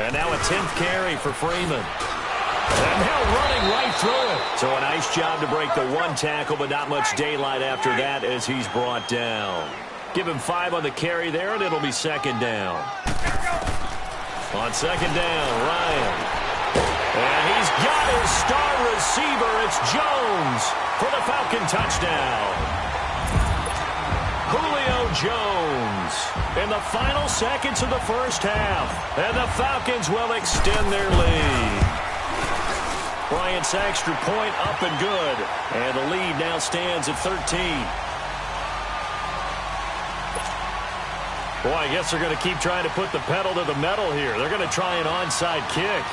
And now a 10th carry for Freeman. And now running right through it. So a nice job to break the one tackle, but not much daylight after that as he's brought down. Give him 5 on the carry there, and it'll be second down. On second down, Ryan. And he's got his star receiver. It's Jones for the Falcon touchdown. Julio Jones in the final seconds of the first half. And the Falcons will extend their lead. Bryant's extra point up and good. And the lead now stands at 13. Boy, I guess they're going to keep trying to put the pedal to the metal here. They're going to try an onside kick.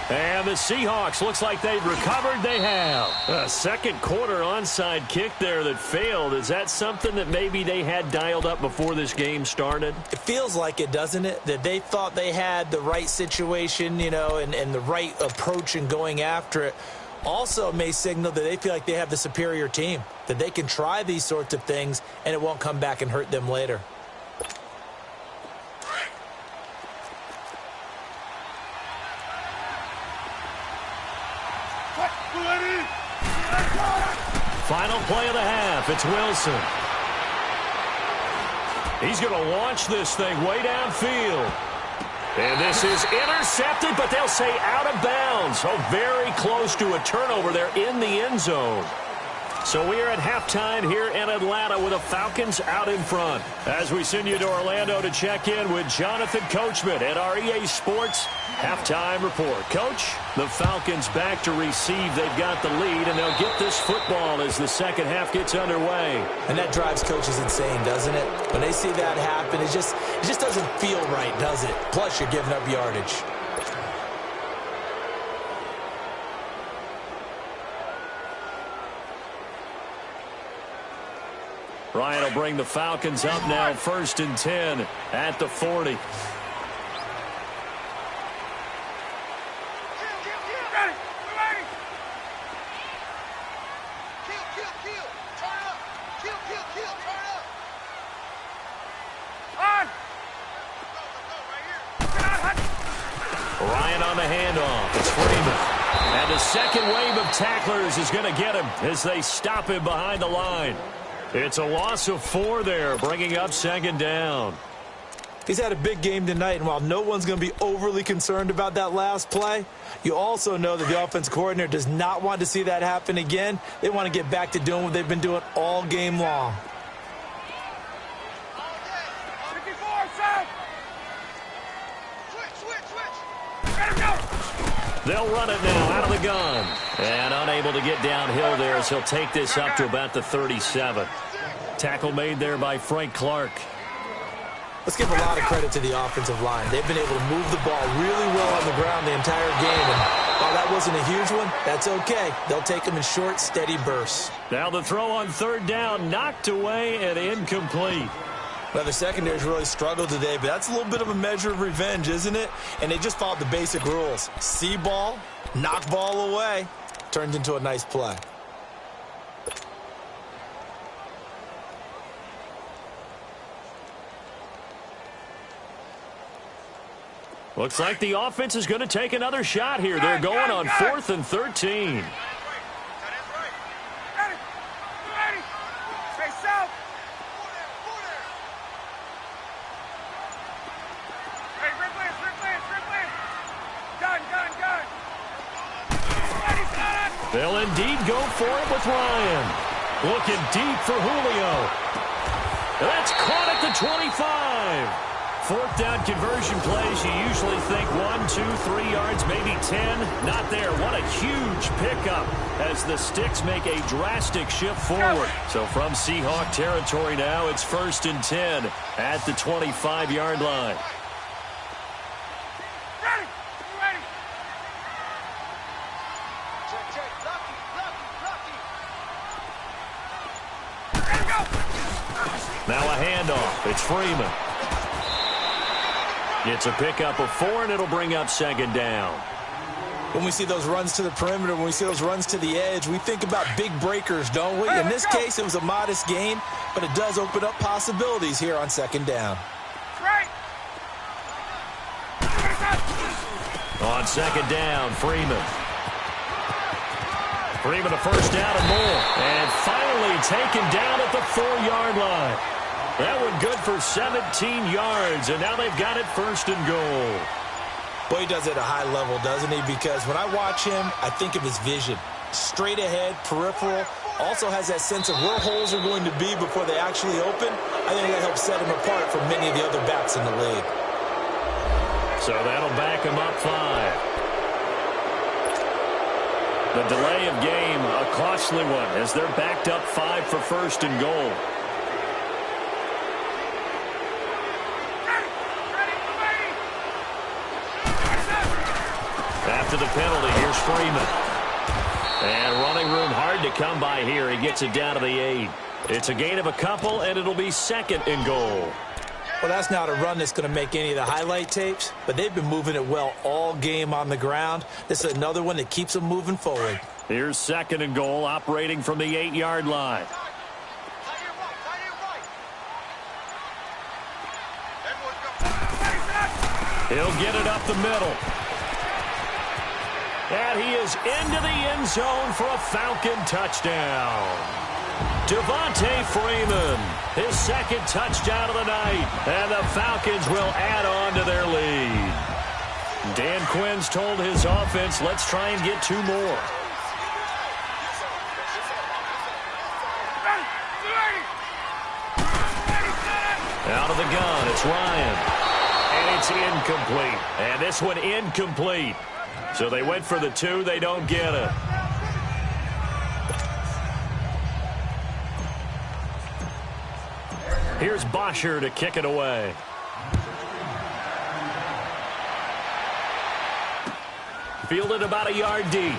And the Seahawks, looks like they've recovered. They have. A second quarter onside kick there that failed. Is that something that maybe they had dialed up before this game started? It feels like it, doesn't it? That they thought they had the right situation, and the right approach in going after it. Also may signal that they feel like they have the superior team, that they can try these sorts of things and it won't come back and hurt them later. Final play of the half. It's Wilson. He's going to launch this thing way downfield. And this is intercepted, but they'll say out of bounds. So very close to a turnover there in the end zone. So we are at halftime here in Atlanta with the Falcons out in front. As we send you to Orlando to check in with Jonathan Coachman at our EA Sports halftime report. Coach, the Falcons back to receive. They've got the lead, and they'll get this football as the second half gets underway. And that drives coaches insane, doesn't it? When they see that happen, it just doesn't feel right, does it? Plus, you're giving up yardage. Ryan will bring the Falcons up now, 1st and 10 at the 40. Ryan on the handoff. It's Freeman. And the second wave of tacklers is going to get him as they stop him behind the line. It's a loss of 4 there, bringing up second down. He's had a big game tonight, and while no one's going to be overly concerned about that last play, you also know that the offense coordinator does not want to see that happen again. They want to get back to doing what they've been doing all game long. They'll run it now out of the gun. And unable to get downhill there as he'll take this up to about the 37. Tackle made there by Frank Clark. Let's give a lot of credit to the offensive line. They've been able to move the ball really well on the ground the entire game. And while that wasn't a huge one, that's okay. They'll take them in short, steady bursts. Now the throw on 3rd down, knocked away and incomplete. Well, the secondary's really struggled today, but that's a little bit of a measure of revenge, isn't it? And they just followed the basic rules. See ball, knock ball away. Turned into a nice play. Looks like the offense is going to take another shot here. They're going on 4th and 13. They'll indeed go for it with Ryan. Looking deep for Julio. That's caught at the 25. 4th down conversion plays, you usually think 1, 2, 3 yards, maybe 10. Not there. What a huge pickup as the Sticks make a drastic shift forward. So from Seahawk territory now, it's 1st and 10 at the 25-yard line. Now a handoff. It's Freeman. It's a pickup of 4, and it'll bring up second down. When we see those runs to the perimeter, when we see those runs to the edge, we think about big breakers, don't we? In this case, it was a modest gain, but it does open up possibilities here on second down. On second down, Freeman. Freeman a first down and more. And finally taken down at the 4-yard line. That one good for 17 yards, and now they've got it first and goal. Boy, he does it at a high level, doesn't he? Because when I watch him, I think of his vision. Straight ahead, peripheral, also has that sense of where holes are going to be before they actually open. I think that helps set him apart from many of the other backs in the league. So that'll back him up 5. The delay of game, a costly one, as they're backed up 5 for first and goal. After the penalty, here's Freeman. And running room hard to come by here. He gets it down to the 8. It's a gain of a couple, and it'll be second and goal. Well, that's not a run that's going to make any of the highlight tapes, but they've been moving it well all game on the ground. This is another one that keeps them moving forward. Here's second and goal, operating from the 8-yard line. He'll get it up the middle. And he is into the end zone for a Falcon touchdown. Devontae Freeman, his second touchdown of the night, and the Falcons will add on to their lead. Dan Quinn's told his offense, let's try and get 2 more. Out of the gun, it's Ryan. And it's incomplete. And this one incomplete. So they went for the 2, they don't get it. Here's Bosher to kick it away. Fielded about a yard deep.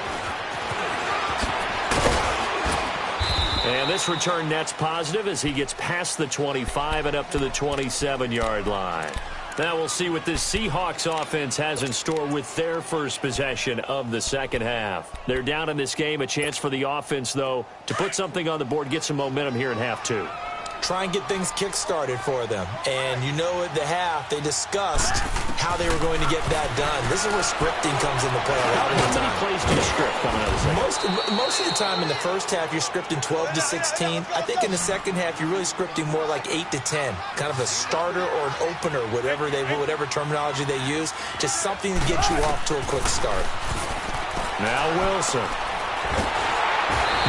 And this return net's positive as he gets past the 25 and up to the 27-yard line. Now we'll see what this Seahawks offense has in store with their first possession of the second half. They're down in this game. A chance for the offense, though, to put something on the board, get some momentum here in half 2. Try and get things kick-started for them. And you know at the half, they discussed how they were going to get that done. This is where scripting comes into play a lot of the time. How many plays do you script coming out of the second? Most of the time in the first half, you're scripting 12 to 16. I think in the second half, you're really scripting more like 8 to 10. Kind of a starter or an opener, whatever terminology they use. Just something to get you off to a quick start. Now Wilson.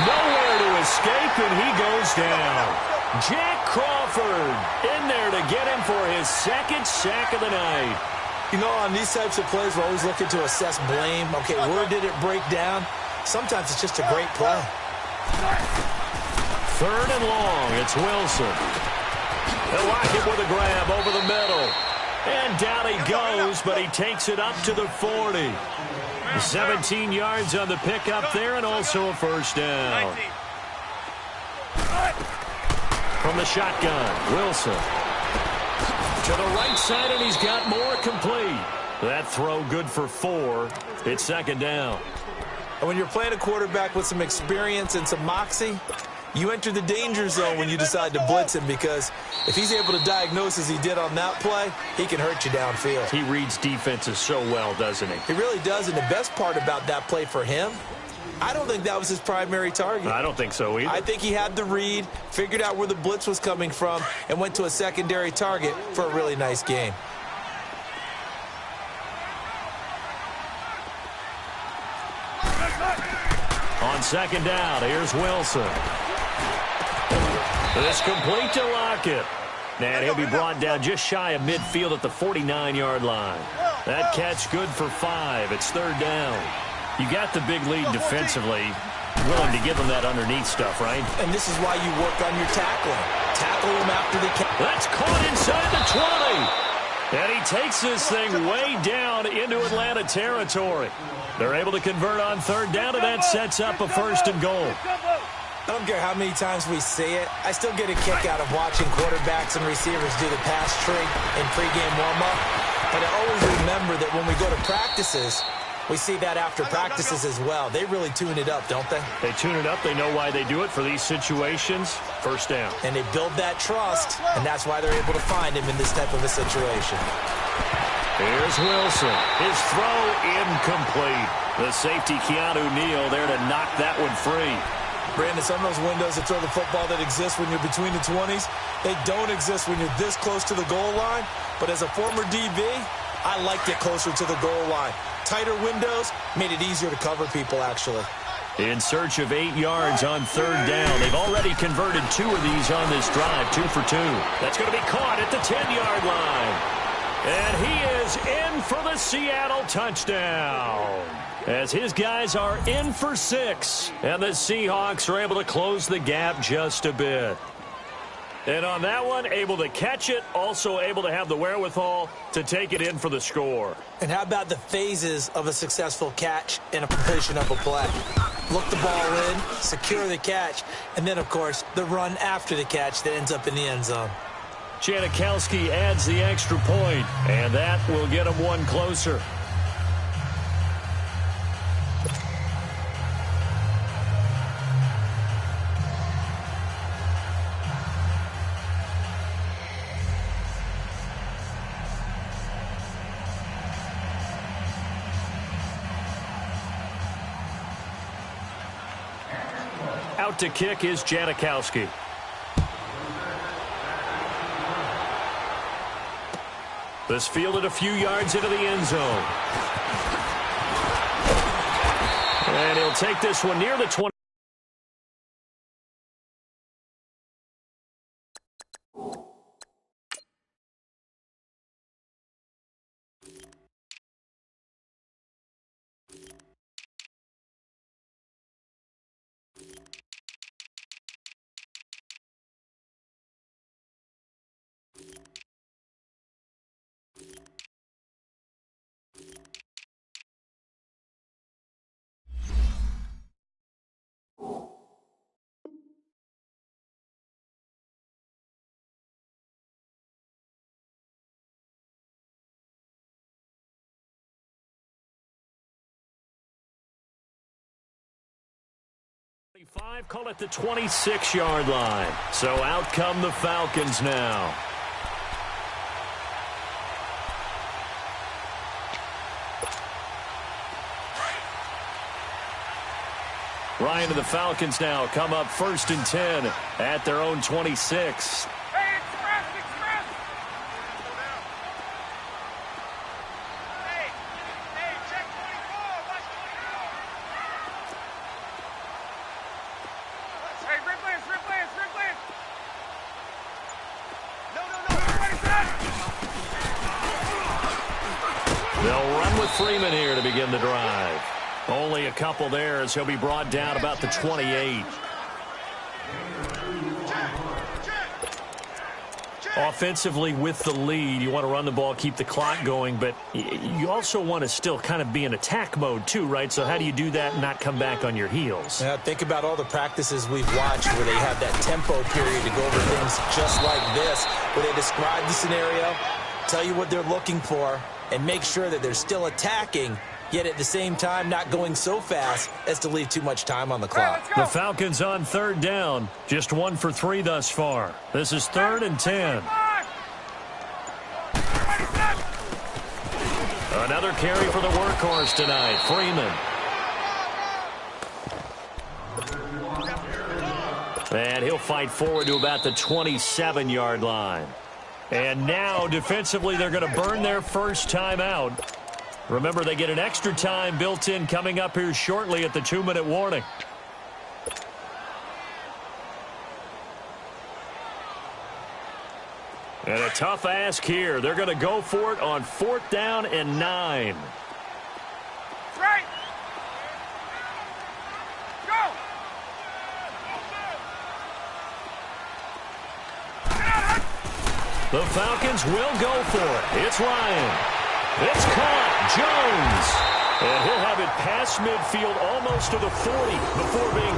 Nowhere to escape, and he goes down. Jack Crawford in there to get him for his second sack of the night. You know, on these types of plays, we're always looking to assess blame. Okay, where did it break down? Sometimes it's just a great play. Third and long, it's Wilson. They'll lock it with a grab over the middle. And down he goes, but he takes it up to the 40. 17 yards on the pickup there, and also a first down. From the shotgun, Wilson. To the right side, and he's got more complete. That throw good for 4. It's second down. And when you're playing a quarterback with some experience and some moxie, you enter the danger zone when you decide to blitz him, because if he's able to diagnose as he did on that play, he can hurt you downfield. He reads defenses so well, doesn't he? He really does, and the best part about that play for him, I don't think that was his primary target. I don't think so either. I think he had the read, figured out where the blitz was coming from, and went to a secondary target for a really nice gain. On second down, here's Wilson. This complete to Lockett. And he'll be brought down just shy of midfield at the 49-yard line. That catch good for 5. It's third down. You got the big lead defensively. Willing to give them that underneath stuff, right? And this is why you work on your tackling. Tackle them after the catch. That's caught inside the 20. And he takes this thing way down into Atlanta territory. They're able to convert on third down, and that sets up a first and goal. I don't care how many times we see it. I still get a kick out of watching quarterbacks and receivers do the pass tree in pregame warm-up. But I always remember that when we go to practices, We see that after practices as well. They really tune it up, don't they? They tune it up. They know why they do it for these situations. First down. And they build that trust, and that's why they're able to find him in this type of a situation. Here's Wilson. His throw incomplete. The safety, Keanu Neal, there to knock that one free. Brandon, some of those windows to throw the football that exist when you're between the 20s, they don't exist when you're this close to the goal line. But as a former DB, I liked it closer to the goal line. Tighter windows made it easier to cover people, actually. In search of 8 yards on third down. They've already converted 2 of these on this drive, 2 for 2. That's going to be caught at the 10-yard line. And he is in for the Seattle touchdown, as his guys are in for 6. And the Seahawks are able to close the gap just a bit. And on that one, able to catch it, also able to have the wherewithal to take it in for the score. And how about the phases of a successful catch and a completion of a play? Look the ball in, secure the catch, and then, of course, the run after the catch that ends up in the end zone. Janikowski adds the extra point, and that will get him one closer. Out to kick is Janikowski. This fielded a few yards into the end zone. And he'll take this one near the 20. Call it the 26-yard line. So out come the Falcons now. Ryan and the Falcons now come up 1st and 10 at their own 26. Hey, express! Hey, check 24, watch 24. Hey, rip lance. No, everybody set! They'll run with Freeman here to begin the drive. Only a couple there as he'll be brought down about the 28. Offensively with the lead, you want to run the ball, keep the clock going, but you also want to still kind of be in attack mode too, right? So how do you do that and not come back on your heels? Yeah, think about all the practices we've watched where they have that tempo period to go over things just like this, where they describe the scenario, tell you what they're looking for, and make sure that they're still attacking, yet at the same time not going so fast as to leave too much time on the clock. The Falcons on third down, just 1 for 3 thus far. This is 3rd and 10. Another carry for the workhorse tonight, Freeman. And he'll fight forward to about the 27-yard line. And now defensively they're going to burn their first time out. Remember, they get an extra time built in coming up here shortly at the 2-minute warning. And a tough ask here. They're going to go for it on 4th down and 9. Right. Go. The Falcons will go for it. It's Ryan. It's caught. Jones. And he'll have it past midfield almost to the 40 before being